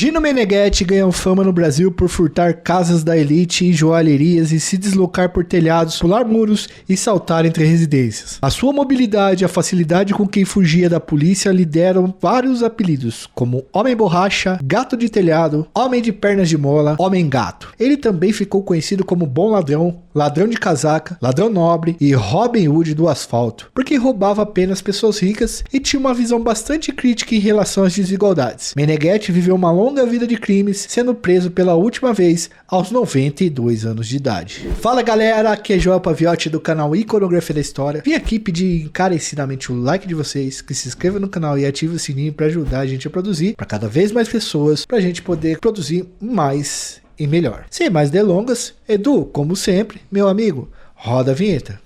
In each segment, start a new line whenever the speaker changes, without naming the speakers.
Gino Meneghetti ganhou fama no Brasil por furtar casas da elite e joalherias e se deslocar por telhados, pular muros e saltar entre residências. A sua mobilidade e a facilidade com que fugia da polícia lhe deram vários apelidos, como Homem Borracha, Gato de Telhado, Homem de Pernas de Mola, Homem Gato. Ele também ficou conhecido como Bom Ladrão, Ladrão de Casaca, Ladrão Nobre e Robin Hood do Asfalto, porque roubava apenas pessoas ricas e tinha uma visão bastante crítica em relação às desigualdades. Meneghetti viveu uma longa vida de crimes, sendo preso pela última vez aos 92 anos de idade. Fala galera, aqui é Joel Paviotti do canal Iconografia da História. Vim aqui pedir encarecidamente o like de vocês, que se inscreva no canal e ative o sininho para ajudar a gente a produzir, para cada vez mais pessoas, para a gente poder produzir mais e melhor. Sem mais delongas, Edu, como sempre, meu amigo, roda a vinheta.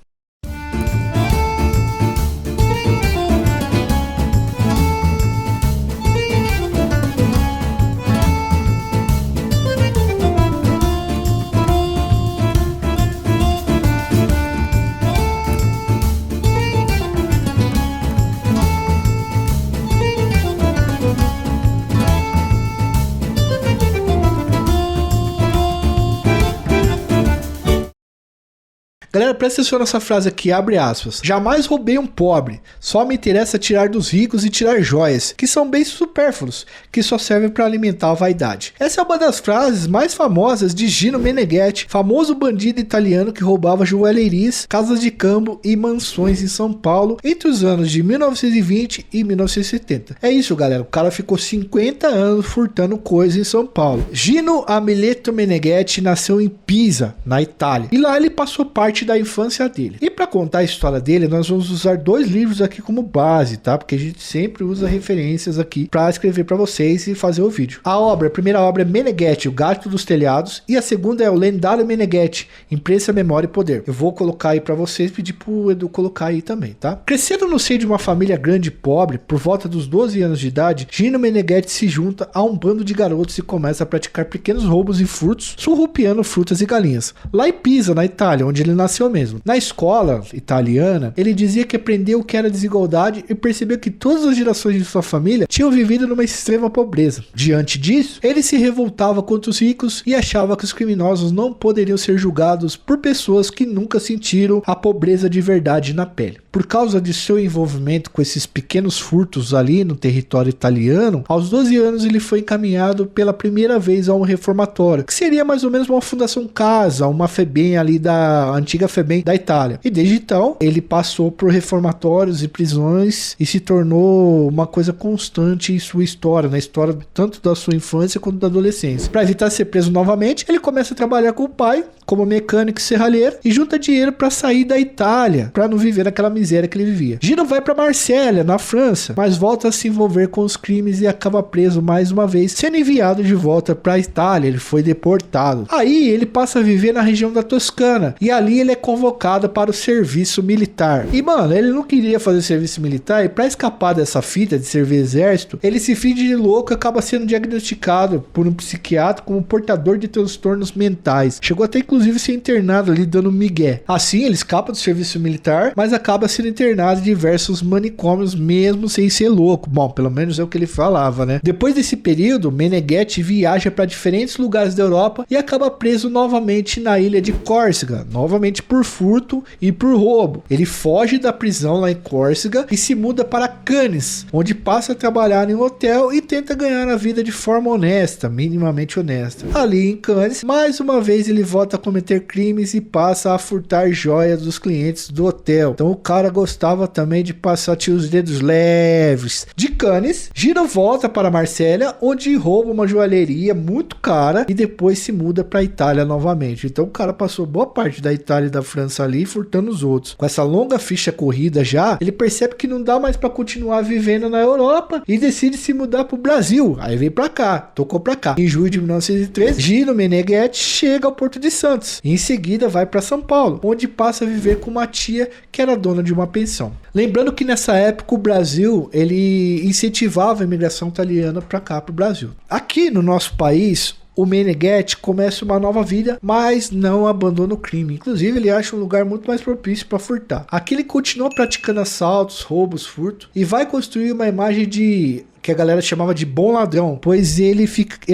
Galera, presta atenção nessa frase aqui, abre aspas. Jamais roubei um pobre, só me interessa tirar dos ricos e tirar joias, que são bens supérfluos, que só servem para alimentar a vaidade. Essa é uma das frases mais famosas de Gino Meneghetti, famoso bandido italiano que roubava joalherias, casas de campo e mansões em São Paulo entre os anos de 1920 e 1970. É isso, galera, o cara ficou 50 anos furtando coisas em São Paulo. Gino Amleto Meneghetti nasceu em Pisa, na Itália, e lá ele passou parte da infância dele. E para contar a história dele, nós vamos usar dois livros aqui como base, tá? Porque a gente sempre usa referências aqui para escrever para vocês e fazer o vídeo. A primeira obra é Meneghetti, o Gato dos Telhados, e a segunda é o lendário Meneghetti, Imprensa, Memória e Poder. Eu vou colocar aí para vocês, pedir pro Edu colocar aí também, tá? Crescendo no seio de uma família grande e pobre, por volta dos 12 anos de idade, Gino Meneghetti se junta a um bando de garotos e começa a praticar pequenos roubos e furtos, surrupiando frutas e galinhas. Lá em Pisa, na Itália, onde ele nasceu mesmo. Na escola italiana, ele dizia que aprendeu o que era desigualdade e percebeu que todas as gerações de sua família tinham vivido numa extrema pobreza. Diante disso, ele se revoltava contra os ricos e achava que os criminosos não poderiam ser julgados por pessoas que nunca sentiram a pobreza de verdade na pele. Por causa de seu envolvimento com esses pequenos furtos ali no território italiano, aos 12 anos ele foi encaminhado pela primeira vez a um reformatório, que seria mais ou menos uma fundação casa, uma FEBEM ali da antiga FEBEM da Itália. E desde então, ele passou por reformatórios e prisões e se tornou uma coisa constante em sua história, na história tanto da sua infância quanto da adolescência. Para evitar ser preso novamente, ele começa a trabalhar com o pai como mecânico e serralheiro e junta dinheiro para sair da Itália, para não viver aquela miséria que ele vivia. Gino vai para Marsella, na França, mas volta a se envolver com os crimes e acaba preso mais uma vez, sendo enviado de volta para a Itália. Ele foi deportado. Aí ele passa a viver na região da Toscana e ali ele é convocado para o serviço militar. E mano, ele não queria fazer serviço militar e para escapar dessa fita de servir exército, ele se finge de louco e acaba sendo diagnosticado por um psiquiatra como portador de transtornos mentais. Chegou até inclusive ser internado ali dando migué. Assim ele escapa do serviço militar, mas acaba sendo internado em diversos manicômios mesmo sem ser louco. Bom, pelo menos é o que ele falava, né? Depois desse período, Meneghetti viaja para diferentes lugares da Europa e acaba preso novamente na ilha de Córcega, novamente por furto e por roubo. Ele foge da prisão lá em Córcega e se muda para Cannes, onde passa a trabalhar em um hotel e tenta ganhar a vida de forma honesta, minimamente honesta. Ali em Cannes, mais uma vez ele volta a cometer crimes e passa a furtar joias dos clientes do hotel. Então o cara gostava também de passar os dedos leves. De Cannes, Gino volta para Marsella, onde rouba uma joalheria muito cara e depois se muda para a Itália novamente. Então o cara passou boa parte da Itália e da França ali furtando os outros. Com essa longa ficha corrida já, ele percebe que não dá mais para continuar vivendo na Europa e decide se mudar para o Brasil. Aí vem para cá, tocou para cá. Em julho de 1913, Gino Meneghetti chega ao Porto de Santos e em seguida vai para São Paulo, onde passa a viver com uma tia que era dona de uma pensão. Lembrando que nessa época o Brasil ele incentivava a imigração italiana para cá, para o Brasil. Aqui no nosso país, o Meneghetti começa uma nova vida, mas não abandona o crime. Inclusive, ele acha um lugar muito mais propício para furtar. Aqui ele continua praticando assaltos, roubos, furto e vai construir uma imagem de que a galera chamava de bom ladrão, pois ele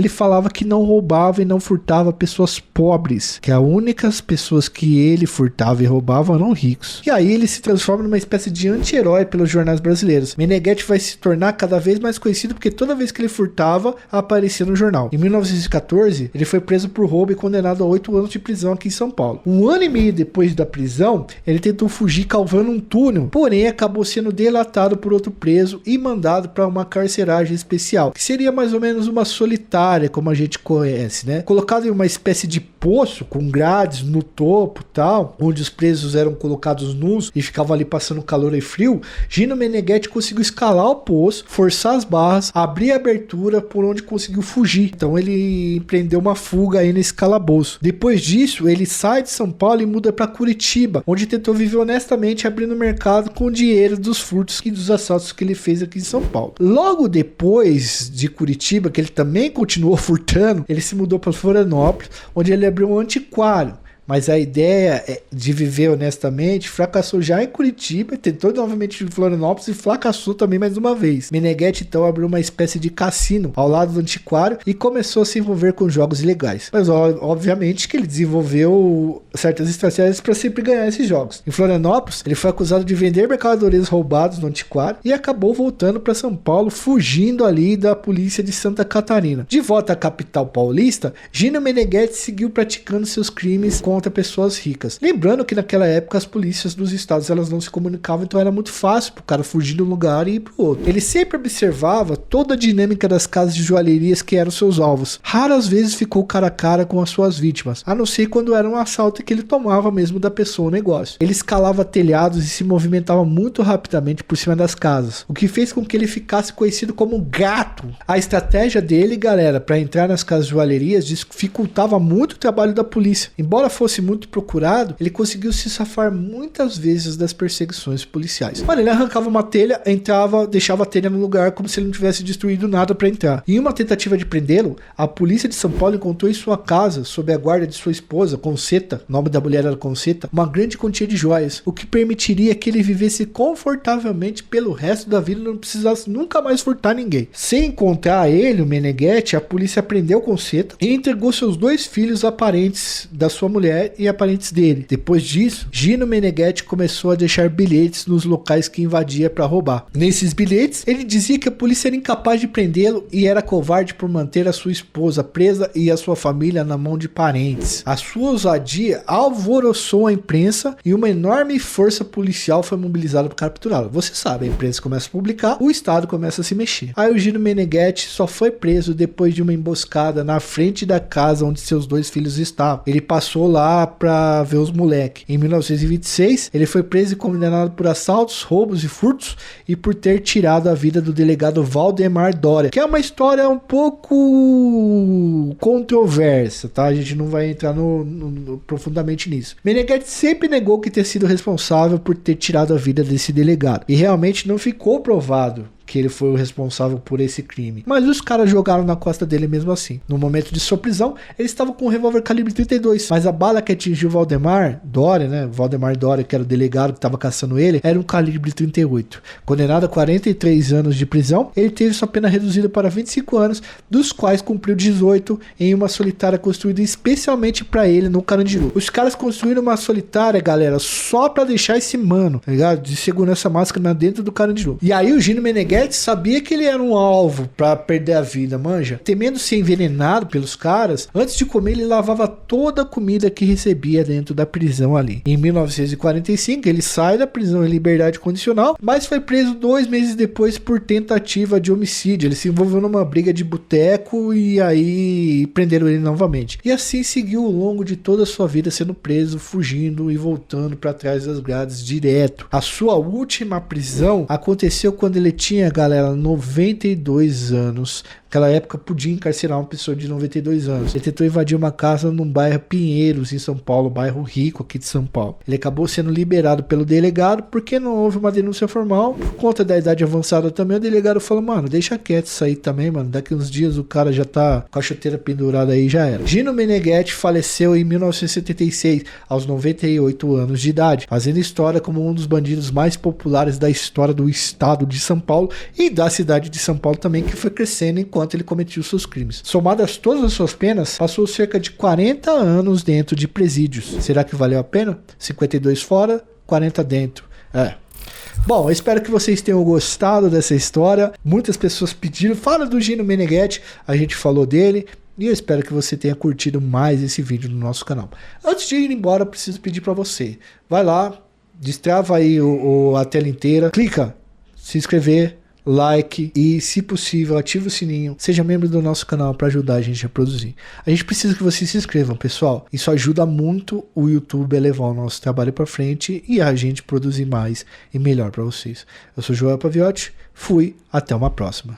falava que não roubava e não furtava pessoas pobres, que as únicas pessoas que ele furtava e roubava eram ricos. E aí ele se transforma numa espécie de anti-herói pelos jornais brasileiros. Meneghetti vai se tornar cada vez mais conhecido porque toda vez que ele furtava, aparecia no jornal. Em 1914, ele foi preso por roubo e condenado a 8 anos de prisão aqui em São Paulo. 1 ano e meio depois da prisão, ele tentou fugir cavando um túnel, porém acabou sendo delatado por outro preso e mandado para uma carceragem especial, que seria mais ou menos uma solitária, como a gente conhece, né? Colocado em uma espécie de poço com grades no topo, tal, onde os presos eram colocados nus e ficavam ali passando calor e frio. Gino Meneghetti conseguiu escalar o poço, forçar as barras, abrir a abertura por onde conseguiu fugir. Então ele empreendeu uma fuga aí nesse calabouço. Depois disso, ele sai de São Paulo e muda para Curitiba, onde tentou viver honestamente, abrindo mercado com o dinheiro dos furtos e dos assaltos que ele fez aqui em São Paulo. Logo depois de Curitiba, que ele também continuou furtando, ele se mudou para Florianópolis, onde ele abriu um antiquário. Mas a ideia de viver honestamente fracassou já em Curitiba, tentou novamente em Florianópolis e fracassou também mais uma vez. Meneghetti então abriu uma espécie de cassino ao lado do antiquário e começou a se envolver com jogos ilegais. Mas obviamente que ele desenvolveu certas estratégias para sempre ganhar esses jogos. Em Florianópolis, ele foi acusado de vender mercadorias roubadas no antiquário e acabou voltando para São Paulo, fugindo ali da polícia de Santa Catarina. De volta à capital paulista, Gino Meneghetti seguiu praticando seus crimes contra pessoas ricas. Lembrando que naquela época as polícias dos estados elas não se comunicavam, então era muito fácil pro cara fugir de um lugar e ir pro outro. Ele sempre observava toda a dinâmica das casas de joalherias que eram seus alvos. Raras vezes ficou cara a cara com as suas vítimas, a não ser quando era um assalto que ele tomava mesmo da pessoa o negócio. Ele escalava telhados e se movimentava muito rapidamente por cima das casas, o que fez com que ele ficasse conhecido como gato. A estratégia dele, galera, para entrar nas casas de joalherias dificultava muito o trabalho da polícia. Embora fosse muito procurado, ele conseguiu se safar muitas vezes das perseguições policiais. Mano, ele arrancava uma telha, entrava, deixava a telha no lugar como se ele não tivesse destruído nada para entrar. Em uma tentativa de prendê-lo, a polícia de São Paulo encontrou em sua casa, sob a guarda de sua esposa, Conceta, o nome da mulher era Conceta, uma grande quantia de joias, o que permitiria que ele vivesse confortavelmente pelo resto da vida e não precisasse nunca mais furtar ninguém. Sem encontrar ele, o Meneghetti, a polícia prendeu Conceta e entregou seus 2 filhos a parentes da sua mulher e a parentes dele. Depois disso, Gino Meneghetti começou a deixar bilhetes nos locais que invadia para roubar. Nesses bilhetes, ele dizia que a polícia era incapaz de prendê-lo e era covarde por manter a sua esposa presa e a sua família na mão de parentes. A sua ousadia alvoroçou a imprensa e uma enorme força policial foi mobilizada para capturá-lo. Você sabe, a imprensa começa a publicar, o Estado começa a se mexer. Aí o Gino Meneghetti só foi preso depois de uma emboscada na frente da casa onde seus 2 filhos estavam. Ele passou lá pra ver os moleques. Em 1926, ele foi preso e condenado por assaltos, roubos e furtos e por ter tirado a vida do delegado Valdemar Dória, que é uma história um pouco controversa, tá? A gente não vai entrar profundamente nisso. Meneghetti sempre negou que ter sido responsável por ter tirado a vida desse delegado e realmente não ficou provado que ele foi o responsável por esse crime. Mas os caras jogaram na costa dele mesmo assim. No momento de sua prisão, ele estava com um revólver calibre 32, mas a bala que atingiu Valdemar Dória, né? Valdemar Dória, que era o delegado que estava caçando ele, era um calibre 38. Condenado a 43 anos de prisão, ele teve sua pena reduzida para 25 anos, dos quais cumpriu 18 em uma solitária construída especialmente para ele no Carandiru. Os caras construíram uma solitária, galera, só para deixar esse mano, tá ligado? De segurança máxima dentro do Carandiru. E aí o Gino Meneghetti sabia que ele era um alvo para perder a vida, manja. Temendo ser envenenado pelos caras, antes de comer ele lavava toda a comida que recebia dentro da prisão ali. Em 1945 ele sai da prisão em liberdade condicional, mas foi preso 2 meses depois por tentativa de homicídio. Ele se envolveu numa briga de boteco e aí prenderam ele novamente. E assim seguiu ao longo de toda a sua vida sendo preso, fugindo e voltando para trás das grades direto. A sua última prisão aconteceu quando ele tinha, galera, 92 anos. Naquela época podia encarcerar uma pessoa de 92 anos. Ele tentou invadir uma casa num bairro Pinheiros, em São Paulo, bairro rico aqui de São Paulo. Ele acabou sendo liberado pelo delegado porque não houve uma denúncia formal. Por conta da idade avançada também, o delegado falou, mano, deixa quieto isso aí também, mano. Daqui uns dias o cara já tá com a chuteira pendurada aí, já era. Gino Meneghetti faleceu em 1976, aos 98 anos de idade, fazendo história como um dos bandidos mais populares da história do estado de São Paulo e da cidade de São Paulo também, que foi crescendo enquanto ele cometia os seus crimes. Somadas todas as suas penas, passou cerca de 40 anos dentro de presídios. Será que valeu a pena? 52 fora, 40 dentro. Bom, eu espero que vocês tenham gostado dessa história. Muitas pessoas pediram, fala do Gino Meneghetti, a gente falou dele. E eu espero que você tenha curtido mais esse vídeo no nosso canal. Antes de ir embora, eu preciso pedir para você. Vai lá, destrava aí a tela inteira, clica, se inscrever, like e, se possível, ative o sininho. Seja membro do nosso canal para ajudar a gente a produzir. A gente precisa que vocês se inscrevam, pessoal. Isso ajuda muito o YouTube a levar o nosso trabalho para frente e a gente produzir mais e melhor para vocês. Eu sou Joel Paviotti, fui, até uma próxima.